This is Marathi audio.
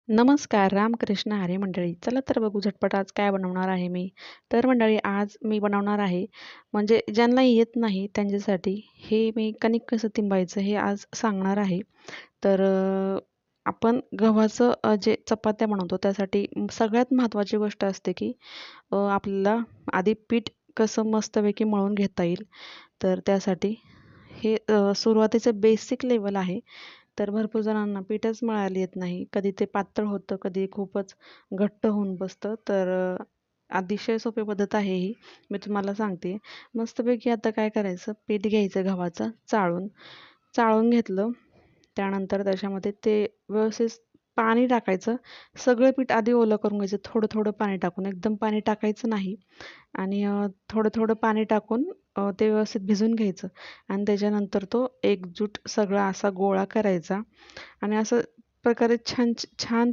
नमस्कार, रामकृष्ण हरी मंडळी. चला तर बघू झटपट आज काय बनवणार आहे मी. तर मंडळी आज मी बनवणार आहे म्हणजे ज्यांना येत नाही त्यांच्यासाठी हे मी कणिक कसं तिंबायचं हे आज सांगणार आहे. तर आपण गव्हाचं जे चपात्या बनवतो त्यासाठी सगळ्यात महत्त्वाची गोष्ट असते की आपल्याला आधी पीठ कसं मस्तपैकी मळून घेता येईल. तर त्यासाठी हे सुरुवातीचं बेसिक लेवल आहे. तर भरपूर जणांना पीठच मळायला येत नाही. कधी ते पातळ होतं, कधी खूपच घट्ट होऊन बसतं. तर अतिशय सोपी पद्धत आहे ही. मी तुम्हाला सांगते. मस्तपैकी आता काय करायचं, पीठ घ्यायचं गव्हाचं चाळून. चाळून घेतलं, त्यानंतर त्याच्यामध्ये ते व्यवस्थित पाणी टाकायचं. सगळं पीठ आधी ओलं करून घ्यायचं थोडं-थोडं पाणी टाकून. एकदम पाणी टाकायचं नाही आणि थोडं-थोडं पाणी टाकून ते व्यवस्थित भिजवून घ्यायचं आणि त्याच्यानंतर तो एकजूट सगळा असा गोळा करायचा आणि असं प्रकारे छान छान